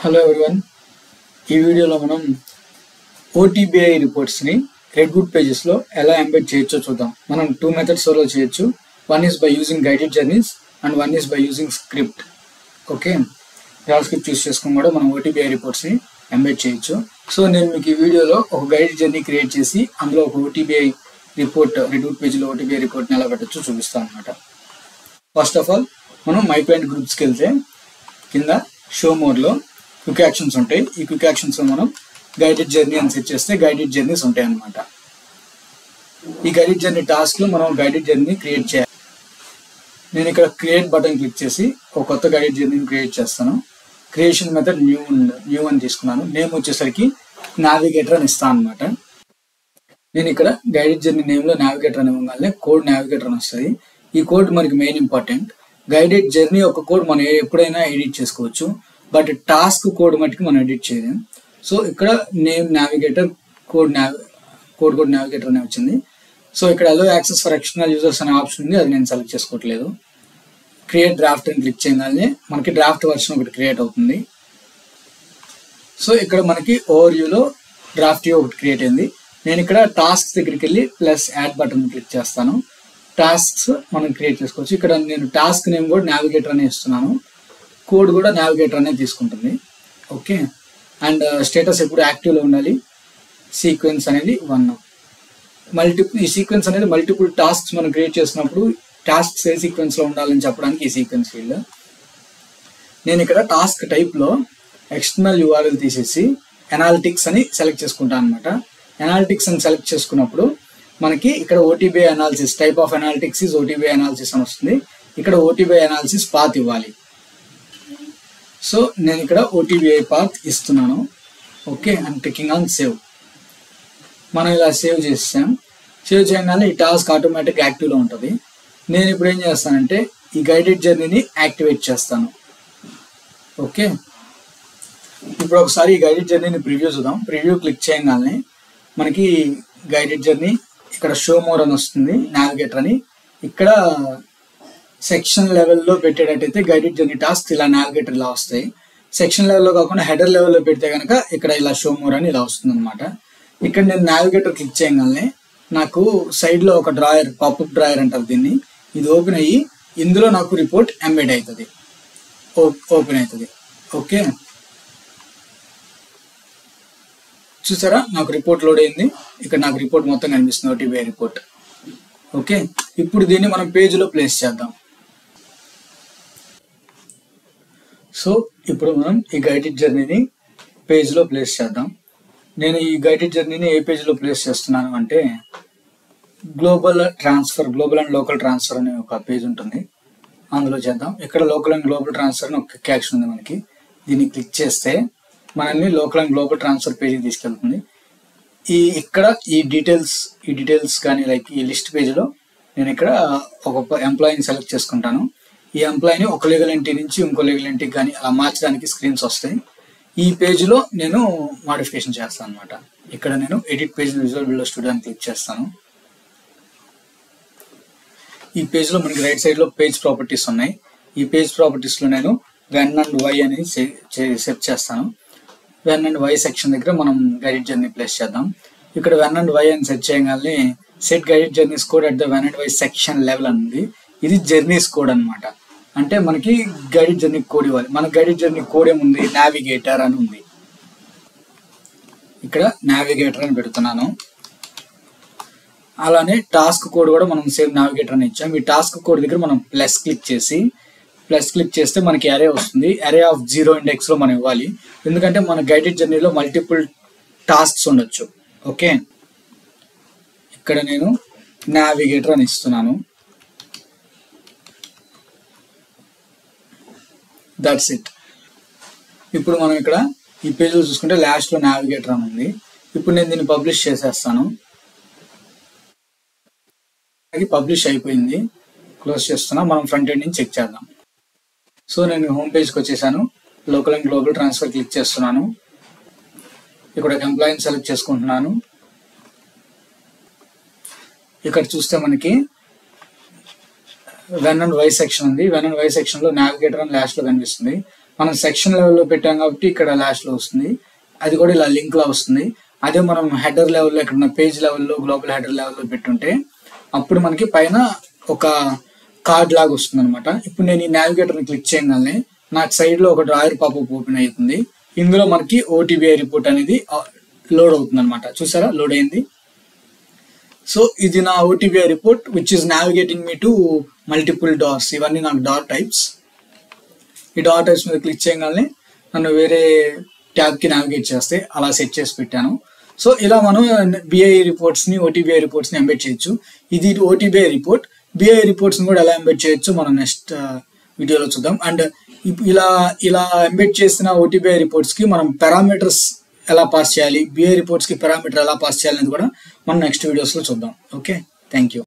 Hello everyone, ఈ వీడియోలో మనం OTBI రిపోర్ట్స్ని రెడ్వుడ్ పేజెస్లో ఎలా ఎంబెడ్ చేయొచ్చో చూద్దాం. మనం 2 మెథడ్స్ ఫాలో చేయొచ్చు. One is by using guided journeys and one is by using script. Okay, JavaScript use చేసుకుని కూడా మనం OTBI రిపోర్ట్స్ని ఎంబెడ్ చేయొచ్చు. సో నేను మీకు ఈ వీడియోలో ఒక గైడెడ్ జర్నీ క్రియేట్ చేసి అందులో ఒక OTBI రిపోర్ట్, రెడ్వుడ్ పేజ్లో OTBI రిపోర్ట్ని ఎలా పెట్టచ్చో చూపిస్తాను అనమాట. ఫస్ట్ ఆఫ్ ఆల్ మనం మై పాయింట్ గ్రూప్స్కి వెళ్తే కింద షో మోడ్లో క్విక్ యాక్షన్స్ ఉంటాయి. ఈ క్విక్ యాక్షన్స్లో మనం గైడెడ్ జర్నీ అని సెట్ చేస్తే గైడెడ్ జర్నీస్ ఉంటాయి అన్నమాట. ఈ గైడెడ్ జర్నీ టాస్క్లో మనం గైడెడ్ జర్నీ క్రియేట్ చేయాలి. నేను ఇక్కడ క్రియేట్ బటన్ క్లిక్ చేసి ఒక కొత్త గైడెడ్ జర్నీని క్రియేట్ చేస్తాను. క్రియేషన్ మెథడ్ న్యూ అని తీసుకున్నాను. నేమ్ వచ్చేసరికి నావిగేటర్ అని ఇస్తాను అనమాట. నేను ఇక్కడ గైడెడ్ జర్నీ నేమ్లో నావిగేటర్ అని ఇవ్వగానే కోడ్ నావిగేటర్ అని వస్తుంది. ఈ కోడ్ మనకి మెయిన్ ఇంపార్టెంట్. గైడెడ్ జర్నీ ఒక కోడ్ మనం ఎప్పుడైనా ఎడిట్ చేసుకోవచ్చు, బట్ టాస్క్ కోడ్ మట్టుకు మనం ఎడిట్ చేయలేం. సో ఇక్కడ నేమ్ నావిగేటర్, కోడ్ నావిగేటర్ అనే వచ్చింది. సో ఇక్కడ అలో యాక్సెస్ ఫర్ ఎక్స్టర్నల్ యూజర్స్ అనే ఆప్షన్ ఉంది, అది నేను సెలెక్ట్ చేసుకోవట్లేదు. క్రియేట్ డ్రాఫ్ట్ అని క్లిక్ చేయగానే మనకి డ్రాఫ్ట్ వర్షన్ ఒకటి క్రియేట్ అవుతుంది. సో ఇక్కడ మనకి ఓవర్వ్యూలో డ్రాఫ్ట్ ఒకటి క్రియేట్ అయింది. నేను ఇక్కడ టాస్క్స్ దగ్గరికి వెళ్ళి ప్లస్ యాడ్ బటన్ క్లిక్ చేస్తాను. టాస్క్స్ మనం క్రియేట్ చేసుకోవచ్చు. ఇక్కడ నేను టాస్క్ నేమ్ కూడా నావిగేటర్ అనే ఇస్తున్నాను, కోడ్ కూడా నావిగేటర్ అనే తీసుకుంటుంది. ఓకే, అండ్ స్టేటస్ ఎప్పుడు యాక్టివ్లో ఉండాలి. సీక్వెన్స్ అనేది 1. ఈ సీక్వెన్స్ అనేది మల్టిపుల్ టాస్క్స్ మనం క్రియేట్ చేసినప్పుడు టాస్క్స్ ఏ సీక్వెన్స్లో ఉండాలని చెప్పడానికి ఈ సీక్వెన్స్ ఫీల్డ్. నేను ఇక్కడ టాస్క్ టైప్లో ఎక్స్టర్నల్ URL తీసేసి అనాలిటిక్స్ అని సెలెక్ట్ చేసుకుంటాను అనమాట. అనాలిటిక్స్ అని సెలెక్ట్ చేసుకున్నప్పుడు మనకి ఇక్కడ OTBI analysis, type of analytics is OTBI analysis అని వస్తుంది. ఇక్కడ OTBI అనాలిసిస్ పాత్ ఇవ్వాలి. సో నేను ఇక్కడ OTBI పాత్ ఇస్తున్నాను. Okay, and clicking on save. మనం ఇలా సేవ్ చేసాం. సేవ్ చేయగానే ఈ టాస్క్ ఆటోమేటిక్ యాక్టివ్లో ఉంటుంది. నేను ఇప్పుడు ఏం చేస్తానంటే ఈ గైడెడ్ జర్నీని యాక్టివేట్ చేస్తాను. ఓకే, ఇప్పుడు ఒకసారి ఈ గైడెడ్ జర్నీని ప్రివ్యూ చూద్దాం. ప్రివ్యూ క్లిక్ చేయగానే మనకి గైడెడ్ జర్నీ ఇక్కడ షో మోర్ అని వస్తుంది, నావిగేటర్ అని. ఇక్కడ సెక్షన్ లెవెల్లో పెట్టేటట్టయితే గైడెడ్ జర్నీ టాస్క్ ఇలా నావిగేటర్ ఇలా వస్తాయి. సెక్షన్ లెవెల్లో కాకుండా హెడర్ లెవెల్లో పెడితే కనుక ఇక్కడ ఇలా షో మోర్ అని ఇలా వస్తుంది అనమాట. ఇక్కడ నేను నావిగేటర్ క్లిక్ చేయగానే నాకు సైడ్లో ఒక డ్రాయర్, పాపప్ డ్రాయర్ అంటారు దీన్ని, ఇది ఓపెన్ అయ్యి ఇందులో నాకు రిపోర్ట్ ఎంబెడ్ అవుతుంది, ఓపెన్ అవుతుంది. ఓకే, చూసారా నాకు రిపోర్ట్ లోడ్ అయింది. ఇక్కడ నాకు రిపోర్ట్ మొత్తం కనిపిస్తుంది, OTBI రిపోర్ట్. ఓకే, ఇప్పుడు దీన్ని మనం పేజ్లో ప్లేస్ చేద్దాం. సో ఇప్పుడు మనం ఈ గైడెడ్ జర్నీని పేజ్లో ప్లేస్ చేద్దాం. నేను ఈ గైడెడ్ జర్నీని ఏ పేజ్లో ప్లేస్ చేస్తున్నాను అంటే గ్లోబల్ అండ్ లోకల్ ట్రాన్స్ఫర్ అనే ఒక పేజ్ ఉంటుంది, అందులో చేద్దాం. ఇక్కడ లోకల్ అండ్ గ్లోబల్ ట్రాన్స్ఫర్ అని ఒక యాక్షన్ ఉంది మనకి. దీన్ని క్లిక్ చేస్తే మనల్ని లోకల్ అండ్ గ్లోబల్ ట్రాన్స్ఫర్ పేజీకి తీసుకెళ్తుంది. ఈ డీటెయిల్స్ కానీ లైక్ ఈ లిస్ట్ పేజ్లో నేను ఇక్కడ ఒక ఎంప్లాయీని సెలెక్ట్ చేసుకుంటాను. ఈ ఎంప్లాయీని ఒక లీగల్ ఎంట్రీ నుంచి ఇంకో లీగల్ ఎంట్రీకి కానీ అలా మార్చడానికి స్క్రీన్స్ వస్తాయి. ఈ పేజ్లో నేను మాడిఫికేషన్ చేస్తాను అనమాట. ఇక్కడ నేను edit page visual builder studio అని క్లిక్ చేస్తాను. ఈ పేజ్లో మనకి రైట్ సైడ్లో పేజ్ ప్రాపర్టీస్ ఉన్నాయి. ఈ పేజ్ ప్రాపర్టీస్లో నేను వెన్ అండ్ వై అని సెట్ చేస్తాను. వెన్ అండ్ వై సెక్షన్ దగ్గర మనం గైడెడ్ జర్నీ ప్లేస్ చేద్దాం. ఇక్కడ వెన్ అండ్ వై అని సెట్ చేయగానే set guided journeys code at the when and why section level అని, ఇది జర్నీస్ కోడ్ అనమాట. అంటే మనకి గైడెడ్ జర్నీ కోడ్ ఇవ్వాలి. మన గైడెడ్ జర్నీ కోడ్ ఏముంది, నావిగేటర్ అని ఉంది. ఇక్కడ నావిగేటర్ అని పెడుతున్నాను. అలానే టాస్క్ కోడ్ కూడా మనం సేమ్ నావిగేటర్ అని ఇచ్చాం. ఈ టాస్క్ కోడ్ దగ్గర మనం ప్లస్ క్లిక్ చేస్తే మనకి అరే వస్తుంది. అరే ఆఫ్ 0 ఇండెక్స్లో మనం ఇవ్వాలి, ఎందుకంటే మన గైడెడ్ జర్నీలో మల్టిపుల్ టాస్క్స్ ఉండొచ్చు. ఓకే, ఇక్కడ నేను నావిగేటర్ అని ఇస్తున్నాను. That's it. ఇప్పుడు మనం ఇక్కడ ఈ పేజ్లో చూసుకుంటే లాస్ట్లో నావిగేటర్ అని ఉంది. ఇప్పుడు నేను దీన్ని పబ్లిష్ చేసేస్తాను. పబ్లిష్ అయిపోయింది, క్లోజ్ చేస్తున్నా. మనం ఫ్రంట్ ఎండ్ నుంచి చెక్ చేద్దాం. సో నేను హోమ్ పేజ్కి వచ్చేసాను. Local and global transfer click చేస్తున్నాను. ఇక్కడ ఒక ఎంప్లాయీని సెలెక్ట్ చేసుకుంటున్నాను. ఇక్కడ చూస్తే మనకి వెన్ అండ్ వై సెక్షన్ ఉంది. వెన్ అండ్ వై సెక్షన్ లో నావిగేటర్ అని లాస్ట్ లో కనిపిస్తుంది. మనం సెక్షన్ లెవెల్లో పెట్టాం కాబట్టి ఇక్కడ లాస్ట్లో వస్తుంది, అది కూడా ఇలా లింక్లో వస్తుంది. అదే మనం హెడర్ లెవెల్లో ఇక్కడ పేజ్ లెవెల్లో గ్లోబల్ హెడర్ లెవెల్లో పెట్టుంటే అప్పుడు మనకి పైన ఒక కార్డ్ లాగా వస్తుంది అనమాట. ఇప్పుడు నేను ఈ నావిగేటర్ని క్లిక్ చేయగానే నాకు సైడ్లో ఒక డ్రాయర్ పాపప్ ఓపెన్ అవుతుంది. ఇందులో మనకి OTBI రిపోర్ట్ అనేది లోడ్ అవుతుంది అనమాట. చూసారా, లోడ్ అయింది. సో ఇది నా OTBI report which is navigating me to multiple డార్స్. ఇవన్నీ నాకు డార్ టైప్స్. ఈ డార్ టైప్స్ మీద క్లిక్ చేయగానే నన్ను వేరే ట్యాబ్కి నావిగేట్ చేస్తే అలా సెట్ చేసి పెట్టాను. సో ఇలా మనం BI రిపోర్ట్స్ని OTBI రిపోర్ట్స్ని ఎంబెడ్ చేయొచ్చు. ఇది OTBI రిపోర్ట్. BI రిపోర్ట్స్ని కూడా ఎలా ఎంబెడ్ చేయొచ్చు మనం నెక్స్ట్ వీడియోలో చూద్దాం. అండ్ ఇలా ఎంబెడ్ చేసిన OTBI రిపోర్ట్స్కి మనం పారామీటర్స్ ఎలా పాస్ చేయాలి, BI రిపోర్ట్స్కి పారామీటర్ ఎలా పాస్ చేయాలి అనేది కూడా మనం నెక్స్ట్ వీడియోస్లో చూద్దాం. Okay, thank you.